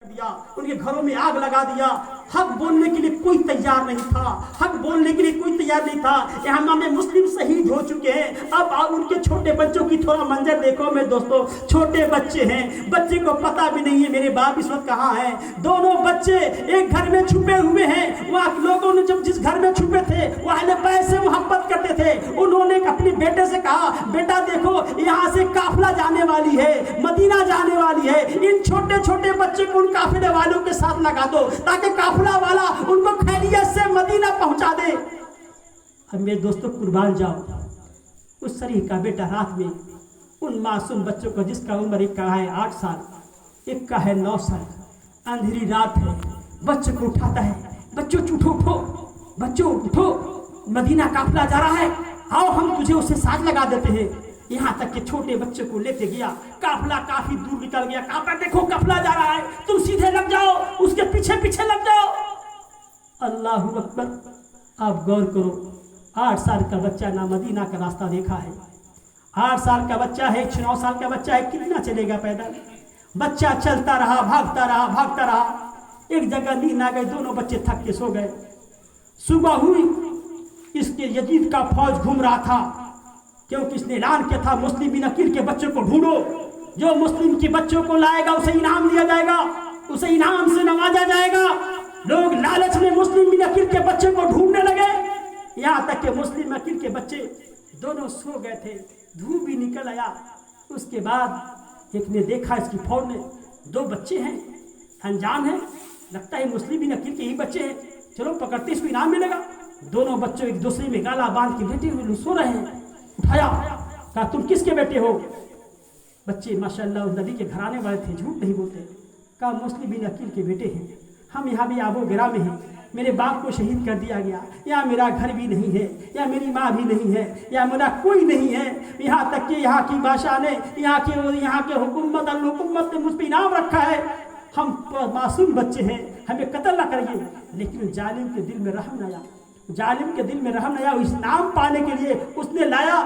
दिया, उनके घरों में आग लगा दिया। हक बोलने के लिए कोई तैयार नहीं था, हक बोलने के लिए कोई तैयार नहीं था। यहाँ हमारे मुस्लिम शहीद हो चुके हैं। अब आप उनके छोटे बच्चों की थोड़ा मंजर देखो मेरे दोस्तों, छोटे बच्चे हैं, बच्चे को पता भी नहीं है मेरे बाप इस वक्त कहाँ हैं। दोनों बच्चे एक घर में छुपे हुए हैं। वहाँ लोगों ने जब जिस घर में छुपे थे वो अहले बैत से मोहब्बत करते थे। उन्होंने अपने बेटे से कहा, बेटा देखो यहाँ से काफिला जाने वाली है, मदीना जाने वाली है, इन छोटे छोटे बच्चे को उन काफिले वालों के साथ लगा दो ताकि काफिला वाला उनको खैरियत से मदीना पहुंचा दे। अब मेरे दोस्तों कुर्बान जाओ, उस शरीफ का बेटा रात में उन मासूम बच्चों को, जिसका उम्र एक का है 8 साल, एक का है 9 साल, अंधेरी रात है, बच्चों को उठाता है, बच्चों उठो उठो, बच्चों उठो, मदीना काफिला जा रहा है, आओ हम तुझे उससे साथ लगा देते हैं। यहाँ तक कि छोटे बच्चे को लेके गया, काफिला काफी दूर निकल गया, कहा देखो काफिला जा रहा है, तुम सीधे लग जाओ, उसके पीछे पीछे लग जाओ। अल्लाहू अकबर। आप गौर करो, 8 साल का बच्चा ना मदीना का रास्ता देखा है, 8 साल का बच्चा है, 9 साल का बच्चा है, कितना चलेगा पैदल। बच्चा चलता रहा, भागता रहा, भागता रहा, एक जगह नींद आ गई, दोनों बच्चे थक के सो गए। सुबह हुई, इसके यजीद का फौज घूम रहा था, क्योंकि इसने ऐलान किया था मुस्लिम बिन अकील के बच्चों को ढूंढो, जो मुस्लिम के बच्चों को लाएगा उसे इनाम दिया जाएगा, उसे इनाम से नवाजा जाएगा। लोग लालच में मुस्लिम बिन अकील के बच्चे को ढूंढने लगे, यहाँ तक कि मुस्लिम अकील के बच्चे दोनों सो गए थे, धूप भी निकल आया। उसके बाद एक ने देखा, इसकी फौज ने 2 बच्चे हैं, अनजान है, लगता है मुस्लिम बिन अकील के ही बच्चे हैं, चलो पकड़ते इसको इनाम मिलेगा। दोनों बच्चों एक दूसरे में गाला बांध के लेटे हुए सो रहे हैं। उठाया, कहा तुम किसके बेटे हो? बच्चे माशाअल्लाह उस नबी के घराने वाले थे, झूठ नहीं बोलते। कहा मुस्लिम बिन अकील के बेटे हैं, हम यहाँ भी आबो गिरा में हैं, मेरे बाप को शहीद कर दिया गया, या मेरा घर भी नहीं है, या मेरी माँ भी नहीं है, या मेरा कोई नहीं है, यहाँ तक कि यहाँ की बादशाह ने, यहाँ के हुकूमत ने मुझ पर इनाम रखा है, हम मासूम बच्चे हैं, हमें कत्ल ना करिए। लेकिन जालिम के दिल में रहम न आया, जालिम के दिल में रहम न आया, इस नाम पाने के लिए उसने लाया,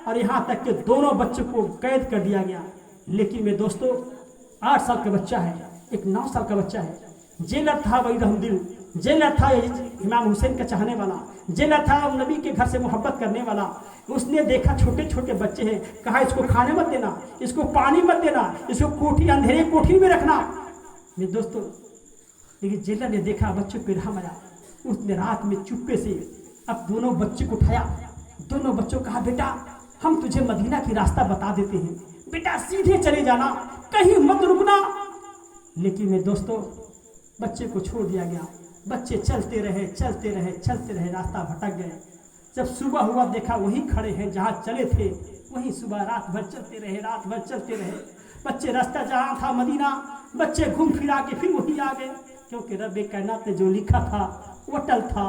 और यहाँ तक कि दोनों बच्चों को कैद कर दिया गया। लेकिन मेरे दोस्तों 8 साल का बच्चा है, एक 9 साल का बच्चा है, जेलर था वही रहमदिल, जेलर था इमाम हुसैन का चाहने वाला, जेलर था नबी के घर से मोहब्बत करने वाला। उसने देखा छोटे छोटे बच्चे हैं, कहा इसको खाने मत देना, इसको पानी मत देना, इसको कोठी अंधेरे कोठी में रखना। मेरे दोस्तों लेकिन जेलर ने देखा बच्चों पे रहम आया, उसने रात में चुप्पे से अब दोनों बच्चे को उठाया, दोनों बच्चों कहा बेटा हम तुझे मदीना की रास्ता बता देते हैं, बेटा सीधे चले जाना, कहीं मत रुकना। लेकिन मेरे दोस्तों बच्चे को छोड़ दिया गया, बच्चे चलते रहे चलते रहे चलते रहे, रास्ता भटक गए। जब सुबह हुआ देखा वहीं खड़े हैं जहाँ चले थे, वहीं सुबह रात भर चलते रहे, रात भर चलते रहे। बच्चे रास्ता जहाँ था मदीना, बच्चे घूम फिरा के फिर वहीं आ गए, क्योंकि रब कायनात ने जो लिखा था वो अटल था।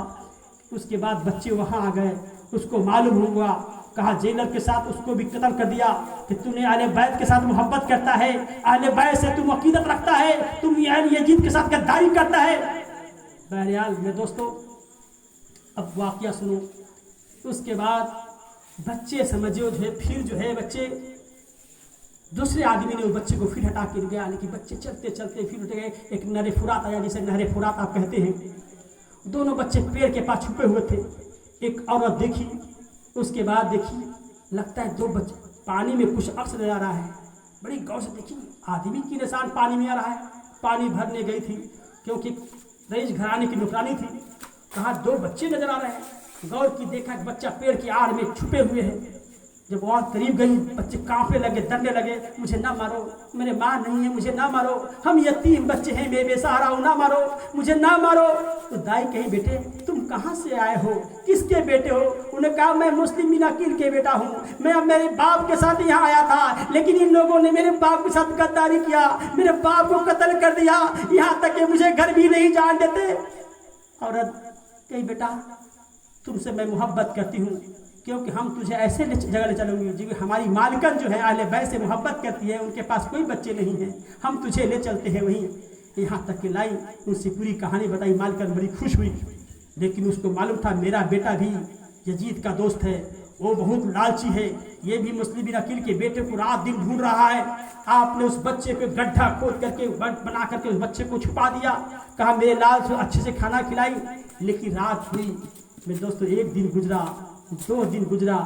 उसके बाद बच्चे वहाँ आ गए, उसको मालूम हुआ, कहा जेलर के साथ उसको भी कत्ल कर दिया कि तूने अहले बैत के साथ मोहब्बत करता है, अहले बैत से तुम अकीदत रखता है, तुम यजीद के साथ गद्दारी करता है। बहरहाल मेरे दोस्तों अब वाकया सुनो। उसके बाद बच्चे समझो जो है, फिर जो है बच्चे, दूसरे आदमी ने उस बच्चे को फिर हटा के गया, लेकिन बच्चे चलते चलते फिर उठ गए। एक नहरे फुरात आया, जिसे नहरे फुरात आप कहते हैं। दोनों बच्चे पेड़ के पास छुपे हुए थे। एक औरत देखी, उसके बाद देखी लगता है 2 बच्चे पानी में कुछ अक्स नजर आ रहा है, बड़ी गौर से देखी, आदमी की निशान पानी में आ रहा है। पानी भरने गई थी, क्योंकि रईस घराने की नौकरानी थी, कहा 2 बच्चे नजर आ रहे हैं। गौर की देखा कि बच्चा पेड़ की आड़ में छुपे हुए हैं। जब और करीब गई, बच्चे कांपने लगे, डरने लगे, मुझे ना मारो, मेरे माँ नहीं है, मुझे ना मारो, हम यतीम बच्चे हैं, मैं बेसहारा हूँ, ना मारो, मुझे ना मारो। तो दाई कही बेटे तुम कहाँ से आए हो, किसके बेटे हो? उन्हें कहा मैं मुस्लिम बिन अकील के बेटा हूँ, मैं अब मेरे बाप के साथ यहाँ आया था, लेकिन इन लोगों ने मेरे बाप के साथ गद्दारी किया, मेरे बाप को कत्ल कर दिया, यहाँ तक कि मुझे घर भी नहीं जान देते। औरत कही बेटा तुमसे मैं मोहब्बत करती हूँ, क्योंकि हम तुझे ऐसे जगह ले चलेंगे जी, हमारी मालिकन जो है अहले बैत से मोहब्बत करती है, उनके पास कोई बच्चे नहीं हैं, हम तुझे ले चलते हैं वहीं। यहाँ तक कि लाई, उनसे पूरी कहानी बताई, मालिकन बड़ी खुश हुई। लेकिन उसको मालूम था मेरा बेटा भी यजीद का दोस्त है, वो बहुत लालची है, ये भी मुस्लिम बिन अकील के बेटे को रात दिन ढूंढ रहा है। आपने उस बच्चे को गड्ढा खोद करके बना करके उस बच्चे को छुपा दिया, कहा मेरे लाल से अच्छे से खाना खिलाई। लेकिन रात हुई मेरे दोस्तों, एक दिन गुजरा, 2 दिन गुजरा,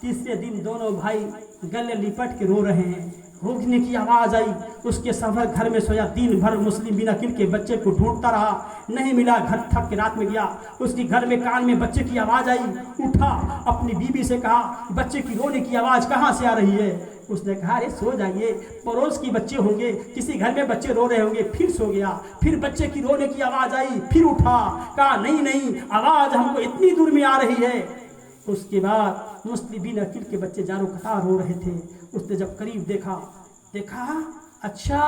तीसरे दिन दोनों भाई गले लिपट के रो रहे हैं। रोकने की आवाज आई, उसके सफर घर में सोया। दिन भर मुस्लिम बिन अकील के बच्चे को ढूंढता रहा, नहीं मिला। घर थक के रात में गया, उसकी घर में कान में बच्चे की आवाज आई। उठा, अपनी बीबी से कहा बच्चे की रोने की आवाज कहाँ से आ रही है। उसने कहा अरे सो जाइए, पड़ोस की बच्चे होंगे, किसी घर में बच्चे रो रहे होंगे। फिर सो गया, फिर बच्चे की रोने की आवाज आई, फिर उठा, कहा नहीं नहीं, आवाज हमको इतनी दूर में आ रही है। उसके बाद मुस्लिम बिन अकील के बच्चे जारो कतार रो रहे थे। उसने जब करीब देखा अच्छा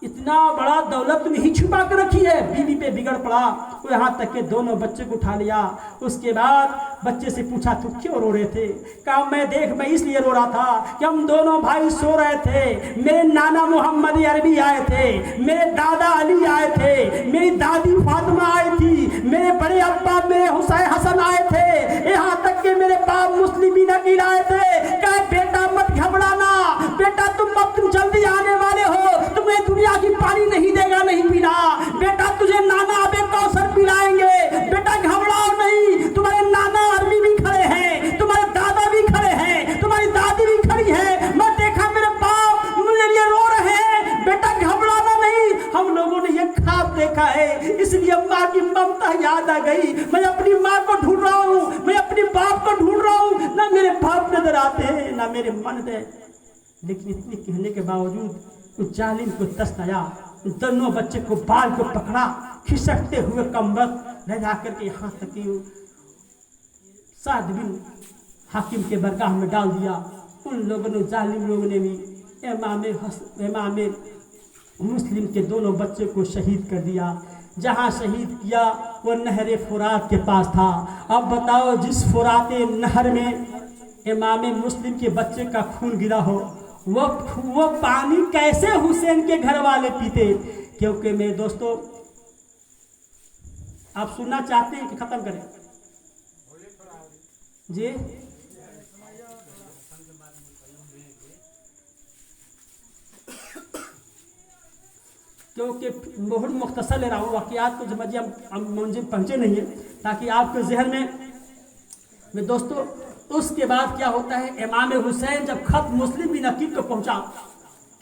इतना बड़ा दौलत तुम ही छुपा कर रखी है। बीवी पे बिगड़ पड़ा, वो यहाँ तक के दोनों बच्चे को उठा लिया। उसके बाद बच्चे से पूछा तू क्यों रो रहे थे। कहा मैं इसलिए रो रहा था कि हम दोनों भाई सो रहे थे। मेरे नाना मोहम्मद अरबी आए थे, मेरे दादा अली आए थे, मेरी दादी फातिमा आई थी, मेरे बड़े अब्बा मेरे हुसैन हसन आए थे, यहाँ तक के मेरे बाप मुस्लिम बिन अकील आए थे। कहा बेटा मत घबराना, बेटा तुम जल्दी आने वाले हो, तुम्हें दुनिया की पानी नहीं देगा नहीं पीना, बेटा तुझे नाना अबे कौसर पिलाएंगे, बेटा घबराओ नहीं। तुम्हारे नाना अरबी भी खड़े हैं, तुम्हारे दादा भी खड़े हैं, तुम्हारी दादी भी खड़ी है। मैं देखा मेरे बाप मुझे लिए रो रहे हैं, बेटा घबराना नहीं। हम लोगों ने ये ख्वाब देखा है, इसलिए माँ की ममता याद आ गई। मैं अपनी माँ को ढूंढ रहा हूँ, मैं अपने बाप को ढूंढ रहा हूँ, ना मेरे बाप नजर आते हैं ना मेरे मन दे। लेकिन इतनी कहने के बावजूद उस जालिम को दस्त आया, दोनों बच्चे को बाल को पकड़ा, खिसकते हुए कमबख्त ले जाकर के यहाँ तक कि साद बिन हाकिम के बरगाह में डाल दिया। उन लोगों ने, जालिम लोगों ने भी इमाम मुस्लिम के दोनों बच्चे को शहीद कर दिया। जहाँ शहीद किया वो नहर फुरात के पास था। अब बताओ जिस फुरात नहर में इमाम मुस्लिम के बच्चे का खून गिरा हो, वो पानी कैसे हुसैन के घर वाले पीते। क्योंकि मेरे दोस्तों आप सुनना चाहते हैं कि खत्म करें जी। क्योंकि बहुत मुख्तसर ले रहा हूँ, वाक़यात को समझिए हम मुझे पहुँचे नहीं है, ताकि आपके जहन में दोस्तों। उसके बाद क्या होता है, इमाम हुसैन जब खत मुस्लिम बिन अकील को पहुंचा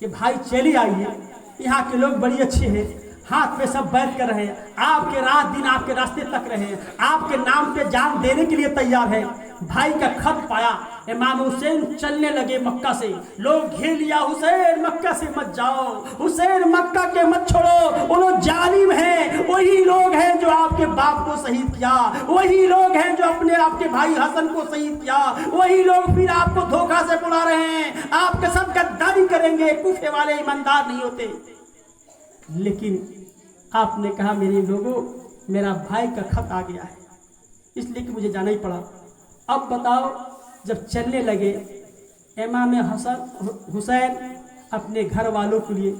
कि भाई चली आइए, यहाँ के लोग बड़ी अच्छे हैं, हाथ पे सब बैठ कर रहे हैं, आपके रात दिन आपके रास्ते तक रहे हैं, आपके नाम पे जान देने के लिए तैयार है। भाई का खत पाया, इमाम हुसैन चलने लगे मक्का से। लोग घेर लिया, हुसैन मक्का से मत जाओ, हुसैन मक्का के मत छोड़ो, वो लोग जालिम हैं, वही लोग हैं जो आपके बाप को शहीद किया, वही लोग हैं जो अपने आपके भाई हसन को शहीद किया, वही लोग फिर आपको धोखा से बुला रहे हैं, आपके साथ गद्दारी करेंगे। कुफे वाले ईमानदार नहीं होते। लेकिन आपने कहा मेरे लोगों, मेरा भाई का खत आ गया है, इसलिए कि मुझे जाना ही पड़ा। अब बताओ, जब चलने लगे इमाम हुसैन अपने घर वालों के लिए,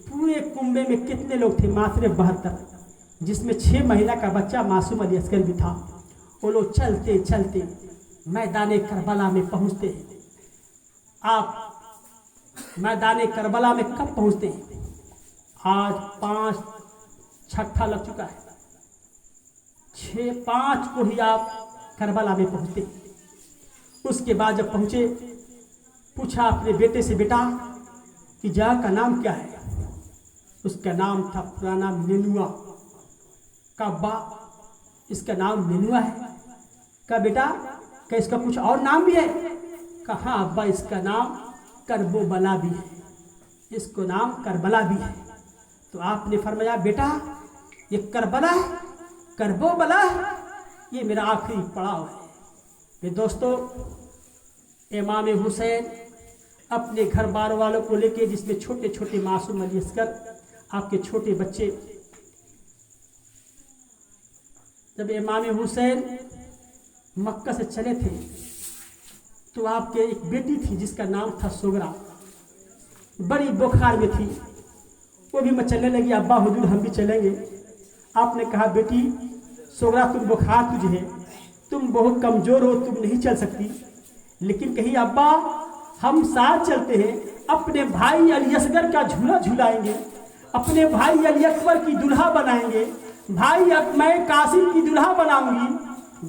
पूरे कुंबे में कितने लोग थे, मात्र 72, जिसमें 6 महीना का बच्चा मासूम अली असगर भी था। वो लोग चलते चलते मैदान करबला में पहुंचते हैं। आप मैदान करबला में कब पहुंचते हैं? आज 5 छठा लग चुका है, 6-5 को ही आप करबला में पहुंचते। उसके बाद जब पहुंचे, पूछा अपने बेटे से, बेटा कि जगह का नाम क्या है? उसका नाम था पुराना नेनुआ। का बा इसका नाम नेनुआ है? का बेटा क्या इसका कुछ और नाम भी है? कहा अब्बा इसका नाम करबोबला भी है, इसको नाम करबला भी है। तो आपने फरमाया बेटा ये करबला है, करबोबला है, ये मेरा आखिरी पड़ाव है। ये दोस्तों, इमाम हुसैन अपने घर बार वालों को लेके, जिसमें छोटे छोटे मासूम अली असगर, आपके छोटे बच्चे, जब इमाम हुसैन मक्का से चले थे तो आपके एक बेटी थी जिसका नाम था सोगरा, बड़ी बुखार में थी। वो भी मैं चलने लगी, अब्बा हुजूर हम भी चलेंगे। आपने कहा बेटी सोगरा तुम बुखार तुझे है, तुम बहुत कमज़ोर हो, तुम नहीं चल सकती, लेकिन कहीं अब्बा हम साथ चलते हैं, अपने भाई अली असगर का झूला झूलाएंगे, अपने भाई अली अकबर की दुल्हा बनाएंगे, मैं कासिम की दुल्हा बनाऊंगी।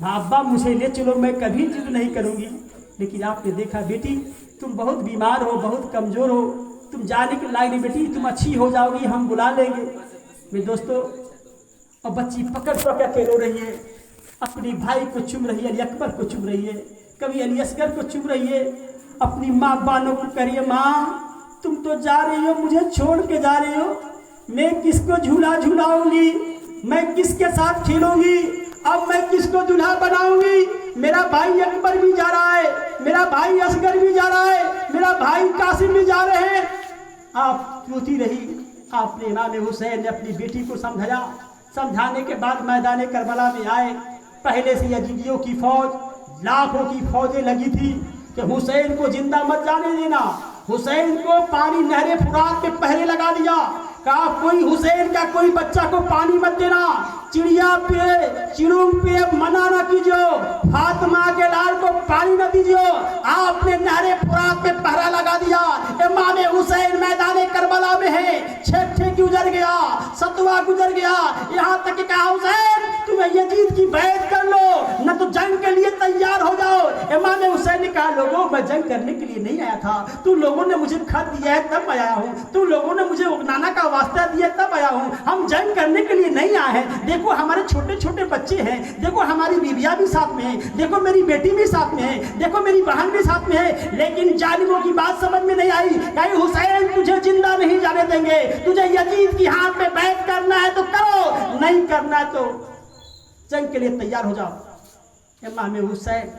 अब्बा मुझे ले चलो, मैं कभी जिद नहीं करूंगी। लेकिन आपने देखा बेटी तुम बहुत बीमार हो, बहुत कमजोर हो, तुम जाने के लायक नहीं बेटी, तुम अच्छी हो जाओगी, हम बुला लेंगे। मेरे दोस्तों, और बच्ची पकड़ पकड़ के रो रही है, अपने भाई को चूम रही है, अली अकबर को चूम रही है, कभी अली असगर को चूम रही है, अपनी माँ बानों को करिए, माँ तुम तो जा रही हो, मुझे छोड़ के जा रही हो, मैं किसको झूला झूलाऊंगी, मैं किसके साथ खेलूंगी, अब मैं किसको दुल्हा बनाऊंगी। मेरा भाई अकबर भी जा रहा है, मेरा भाई असगर भी जा रहा है, मेरा भाई कासिम भी जा रहे हैं। आप रोती रही। आपने इमाम हुसैन ने अपनी बेटी को समझाया। समझाने के बाद मैदान करबला में आए। पहले से यजीदियों की फौज, लाखों की फौजें लगी थी कि हुसैन को जिंदा मत जाने देना। हुसैन को पानी नहरे फुरात पे पहरे लगा दिया। कहा कोई हुसैन का कोई बच्चा को पानी मत देना, चिड़िया पे चिड़ुम पे मना न कीजिए, फातिमा के लाल को पानी न दीजिए। आपने नहरे फुरात पे पहरा लगा दिया। इमाम हुसैन मैदान करबला में है। छे गुजर गया, सतवा गुजर गया, यहाँ तक कि कहा हुसैन तुम्हें यजीद की बैत कर लो, न तो जंग के लिए तैयार हो जाओ। इमाम हुसैन ने कहा लोगों मैं जंग करने के लिए नहीं आया था, तुम लोगों ने मुझे खत दिया है तब आया हूँ, तुम लोगों ने मुझे उगनाना का वास्ता दिया तब आया हूँ, हम जंग करने के लिए नहीं आए हैं। देखो हमारे छोटे छोटे बच्चे हैं, देखो हमारी बीवियां भी साथ में है, देखो मेरी बेटी भी साथ में है, देखो मेरी बहन भी साथ में है। लेकिन जालिमों की बात समझ में नहीं आई। कहीं हुसैन तुझे जिंदा नहीं जाने देंगे, तुझे यजीद की हाथ में बैत करना है तो करो, नहीं करना है तो जंग के लिए तैयार हो जाओ। इमाम हुसैन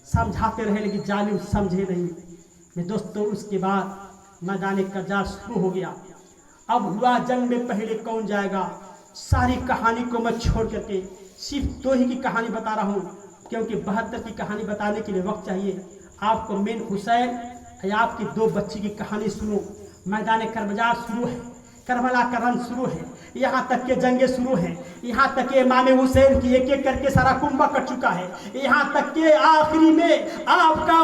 समझाते रहे लेकिन जालिम समझे नहीं। मेरे दोस्तों, उसके बाद मैदान करजा शुरू हो गया। अब हुआ जंग में पहले कौन जाएगा। सारी कहानी को मैं छोड़ करके सिर्फ 2 ही की कहानी बता रहा हूँ, क्योंकि 72 की कहानी बताने के लिए वक्त चाहिए। आपको मेन हुसैन या आपकी 2 बच्ची की कहानी सुनो। मैदान करबला शुरू है, करबला का रन शुरू है, यहाँ तक के जंगे शुरू हैं, यहाँ तक के इमाम हुसैन की एक एक करके सारा कुंभा कट चुका है। यहाँ तक के आखिरी में आपका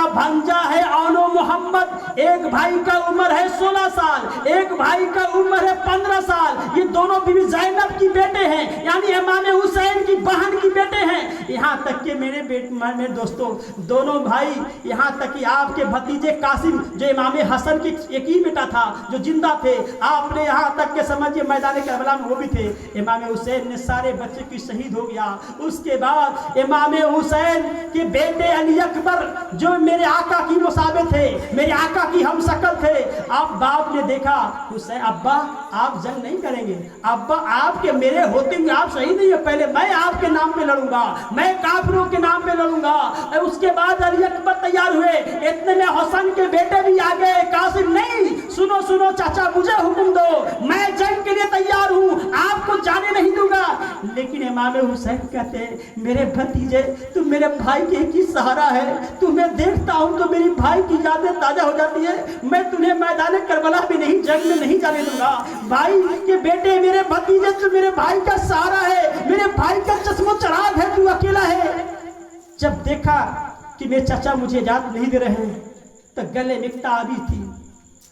भंजा है औनो मोहम्मद। एक भाई का उम्र है 16 साल, एक भाई का उम्र है 15 साल। ये दोनों बीवी जैनब की बेटे हैं, यानी इमाम हुसैन की बहन की बेटे हैं। यहाँ तक के मेरे दोस्तों, दोनों भाई, यहाँ तक कि आपके भतीजे कासिम जो इमाम हसन की एक ही बेटा था जो जिंदा थे, आपने यहाँ तक के समझिए मैदान करबला में वो भी थे। इमाम हुसैन ने सारे बच्चे की शहीद हो गया। उसके बाद इमाम हुसैन के बेटे अली अकबर जो मेरे आका की मुसाबे थे, मेरे आका की हम शक्ल थे। अब बाप ने देखा हुसैन अब्बा आप जंग नहीं करेंगे, अब्बा आपके मेरे होते हुए आप शहीद नहीं हो, पहले मैं आपके नाम पे लड़ूंगा, मैं काफिरों के नाम पे लड़ूंगा। उसके बाद अली अकबर तैयार हुए। इतने में हसन के बेटे भी आ गए। कासिम नहीं, सुनो सुनो चाचा मुझे हुक्म दो, मैं जंग के लिए तैयार हूँ, आपको जाने नहीं दूंगा। लेकिन इमाम हुसैन कहते हैं मेरे भतीजे तुम मेरे भाई के एक ही सहारा है, तुम्हें देखता हूँ तो मेरी भाई की यादें ताजा हो जाती है। मैं तुम्हें मैदान करबला में नहीं, जंग में नहीं जाने दूंगा। भाई के बेटे मेरे भतीजे तुम मेरे भाई का सहारा है, मेरे भाई का चश्मो चराग है, तू अकेला है। जब देखा कि मेरे चाचा मुझे इजाजत नहीं दे रहे हैं तो गले में एक ताबीज थी।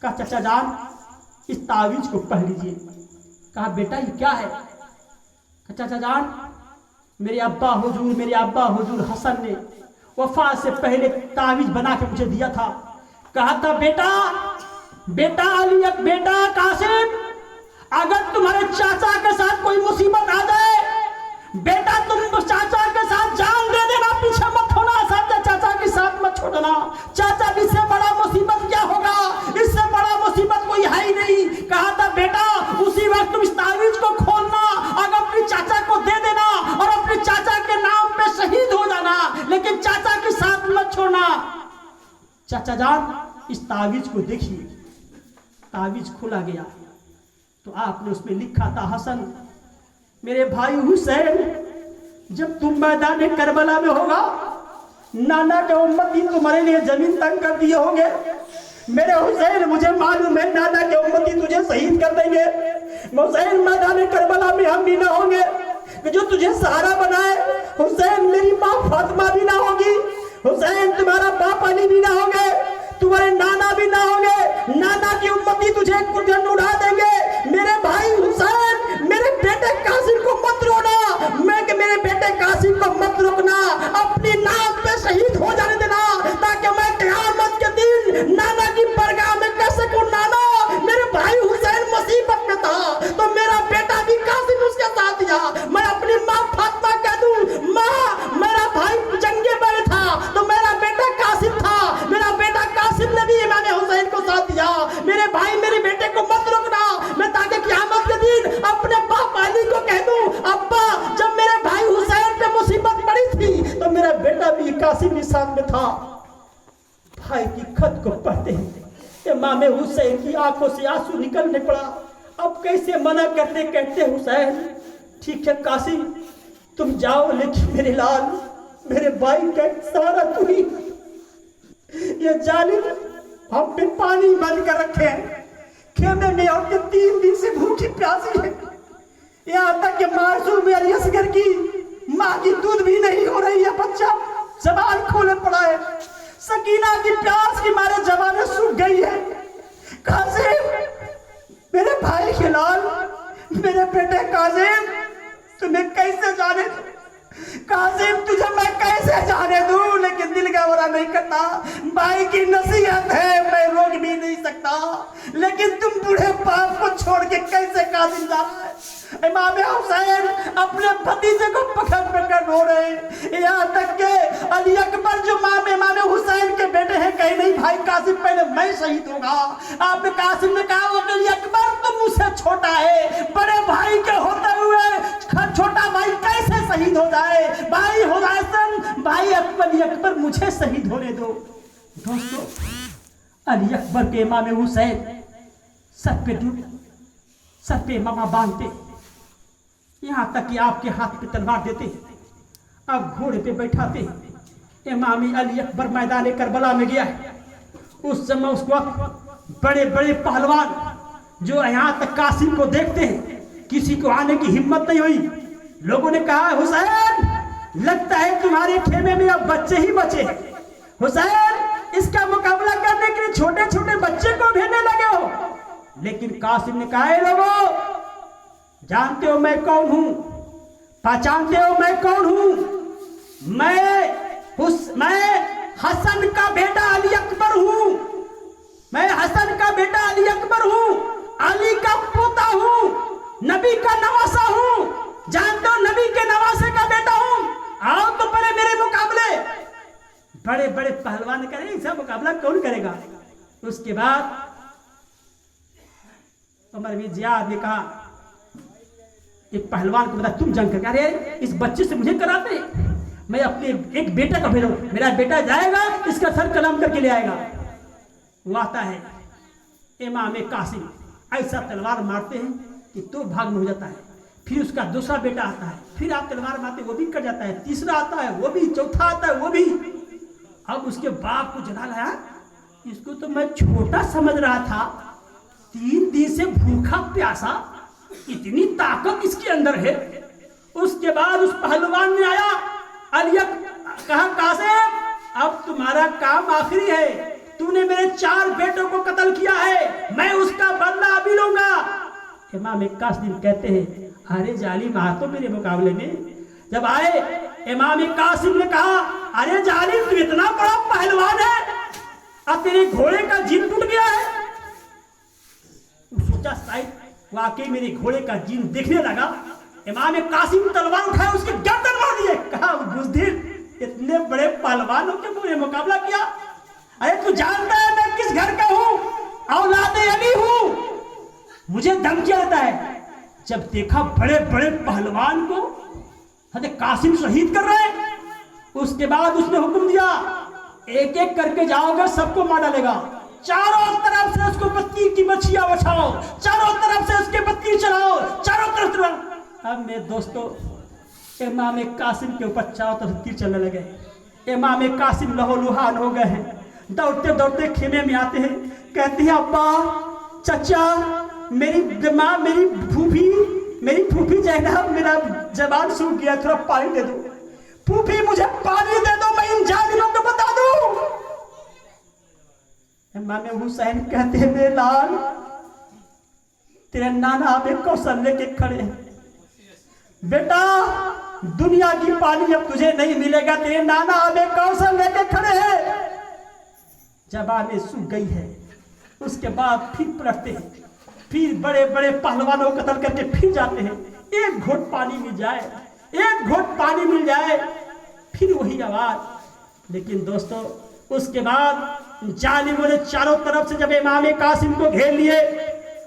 कहा चाचा जान इस ताबीज को पढ़ लीजिए। कहा बेटा ये क्या है। चाचा जान मेरे अब्बा हुजूर हसन ने वफा से पहले ताबीज बना के मुझे दिया था। कहा था बेटा अली, बेटा कासिम, अगर तुम्हारे चाचा के साथ कोई मुसीबत आ जाए बेटा तुम चाचा के साथ जान दे देना, पीछे मत होना, चाचा के साथ मत छोड़ना। चाचा इससे बड़ा मुसीबत क्या होगा, इससे बड़ा मुसीबत कोई है ही नहीं। कहा था बेटा उसी वक्त तुम इस तावीज को खोलना और अपने चाचा को दे देना और अपने चाचा के नाम पे शहीद हो जाना, लेकिन चाचा के साथ मत छोड़ना। चाचा जान इस तावीज को देखिए। तावीज खोला गया तो आपने उसमें लिखा था हसन मेरे भाई हुसैन जब तुम मैदान करबला में होगा नाना के उम्मती तुम्हारे लिए जमीन तंग कर दिए होंगे। मेरे हुसैन मुझे मालूम है नाना के उम्मती तुझे शहीद कर देंगे। हुसैन मैदान करबला में हम भी ना होंगे, जो तुझे सहारा बनाए हुसैन मेरी माँ फातिमा भी ना होगी। हुसैन तुम्हारा बाप अली भी ना होंगे, तुम्हारे नाना भी ना होंगे, नाना की उम्मती तुझे कुर्बान उड़ा देंगे। मेरे भाई हुसैन, मेरे बेटे कासिम को मत रोना, मेरे बेटे कासिम को मत रोकना, अपनी नाम पे शहीद हो जाने देना, ताकि मैं क़यामत के दिन नाना की बरगाह में कह सकूं, नाना मेरे भाई हुसैन मुसीबत में था तो मेरा बेटा भी कासिम उसके साथ दिया। मैं अपनी माँ फातिमा कह दूं, माँ मेरा भाई जंगे में था तो मेरा बेटा कासिम था, मेरा बेटा कासिम ने भी इमाम हुसैन को साथ दिया। मेरे भाई मेरे बेटे को मत रोकना, मैं ताकि क़यामत के दिन अपने बाप अली को कह दूं, अब्बा जब मेरे भाई हुसैन पे मुसीबत पड़ी थी तो मेरा बेटा भी कासिम के साथ में था। भाई की खत को पढ़ते हैं इमाम हुसैन की आंखों से आंसू निकलने पड़ा। अब कैसे मना करते कहते हुसैन ठीक है कासिम तुम जाओ, लेकिन मेरे लाल मेरे भाई का सारा तू ही, ये जालिम हम पे पानी बंद कर रखे हैं, खेमे में और 3 दिन से भूखी प्यासी है, यहाँ तक कि मासूम असगर की माँ की दूध भी नहीं हो रही है, बच्चा जबान खोले पड़ा है, सकीना की प्यास की मारे जबानें सूख गई है। कासिम मेरे भाई के लाल, मेरे बेटे कासिम तुम्हें कैसे जाने, कासिम तुझे मैं कैसे जाने दूं, लेकिन दिल का बुरा नहीं करता, भाई की नसीहत है मैं रोक भी नहीं सकता, लेकिन तुम बूढ़े बाप को छोड़ के कैसे कासिम जा रहा है। इमाम हुसैन अपने भतीजे को पकड़ पकड़ रो रहे, यहाँ तक के अली अकबर जो इमाम हुसैन के बेटे हैं कहे नहीं भाई कासिम पहले मैं शहीद होगा। आपने कासिम ने कहा अली अकबर तुम मुझसे छोटा है, बड़े भाई के होते हुए छोटा भाई कैसे शहीद हो जाए, भाई हुसैन भाई अली अकबर मुझे शहीद होने दो। दोस्तों अली अकबर के इमाम हुसैन सर पे मामा बांधते, यहाँ तक कि आपके हाथ पे तलवार देते, अब घोड़े पे बैठाते। इमाम अली अकबर मैदान करबला में गया है, उस समय उस वक्त बड़े बड़े पहलवान जो यहाँ तक कासिम को देखते हैं किसी को आने की हिम्मत नहीं हुई। लोगों ने कहा हुसैन लगता है तुम्हारे खेमे में अब बच्चे ही बचे, हुसैन इसका मुकाबला करने के लिए छोटे छोटे बच्चे को भेजने लगे हो। लेकिन कासिम ने कहा लोगों जानते हो मैं कौन हूं, पहचानते हो मैं कौन हूं, मैं हसन का बेटा अली अकबर हूं, मैं हसन का बेटा अली अकबर हूं, अली का पोता हूं, नबी का नवासा हूं, जानते हो नबी के नवासे का बेटा हूं, आओ तो पहले मेरे मुकाबले। बड़े बड़े पहलवान करें इसका मुकाबला कौन करेगा। उसके बाद उमर बिन जियाद ने कहा एक पहलवान को बताया तुम जंग करके, अरे इस बच्चे से मुझे कराते, मैं अपने एक बेटा का भेजो, मेरा बेटा जाएगा इसका सर कलम करके ले आएगा। वो आता है इमाम कासिम ऐसा तलवार मारते हैं कि तो भाग में हो जाता है, फिर उसका दूसरा बेटा आता है, फिर आप तलवार मारते वो भी कट जाता है, तीसरा आता है वो भी, चौथा आता है वो भी। अब उसके बाप को जला लाया, इसको तो मैं छोटा समझ रहा था, 3 दिन से भूखा प्यासा, इतनी ताकत इसके अंदर है। उसके बाद उस पहलवान ने आया, अली कहा कासिम अब तुम्हारा काम आखिरी है, तूने मेरे 4 बेटों को कत्ल किया है, मैं उसका बदला अभी लूंगा। इमाम कासिम कहते हैं अरे जालिम आ तो मेरे मुकाबले में। जब आए इमाम कासिम ने कहा अरे जालिम तू इतना बड़ा पहलवान है, अब तेरे घोड़े का जीन टूट गया है। सोचा शायद वाकई मेरे घोड़े का जीन दिखने लगा। इमाम कासिम तलवार उठाए उसके गर्दन मार दिए, कहा बुज़दिल इतने बड़े पहलवानों के मुझे मुकाबला किया, अरे तू जानता है मैं किस घर का हूं, औलादे अली हूं, मुझे धमकी आता है। जब देखा बड़े बड़े पहलवान को हज़रत कासिम शहीद कर रहे हैं, उसके बाद उसने हुक्म दिया एक एक करके जाओगे सबको मार डालेगा, चारों तरफ से उसको बत्ती की मछियां बचाओ, चारों तरफ से उसके बत्ती चलाओ, चारों तरफ। अब मेरे दोस्तों इमाम कासिम के ऊपर चारों तरफ तीर चलने लगे। इमाम कासिम लहूलुहान हो गए हैं, दौड़ते दौड़ते खेमे में आते हैं, कहते हैं अब्बा चचा मेरी माँ मेरी फूफी जैनब मेरा जबान सूख गया, थोड़ा पानी दे दो, फूफी मुझे पानी दे दो, मैं इन जालिमों को इमाम हुसैन कहते हैं मेरे लाल, तेरे नाना अबे कौशल लेके खड़े हैं। बेटा दुनिया की पानी अब तुझे नहीं मिलेगा, तेरे नाना अबे कौशल लेके खड़े हैं। जबानें सूख गई है, उसके बाद फिर पलटते हैं, फिर बड़े बड़े पहलवानों को कत्ल करके फिर जाते हैं। एक घोट पानी मिल जाए, एक घोट पानी मिल जाए, फिर वही आवाज। लेकिन दोस्तों उसके बाद जालिमों ने चारों तरफ से जब इमाम कासिम को घेर लिए,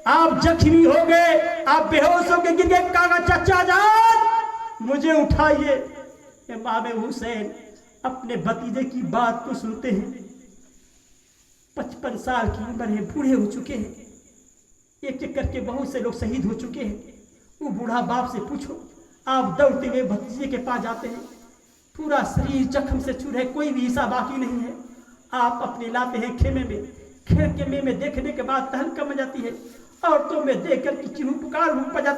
आप जख्मी हो गए, आप बेहोश हो गए, गिर गए, कहा चाचा जान मुझे उठाइए। इमाम हुसैन अपने भतीजे की बात को सुनते हैं। 55 साल की उम्र है, बूढ़े हो चुके हैं, एक एक करके बहुत से लोग शहीद हो चुके हैं। वो बूढ़ा बाप से पूछो, आप दौड़ते हुए भतीजे के पास जाते हैं, पूरा शरीर जख्म से चूर है, कोई भी हिस्सा बाकी नहीं है। आप अपने लाते हैं खेमे में, खेमे में देखने के बाद तहलका मच जाती है, औरतों में देख कर चीहू पुकार हो जाती है।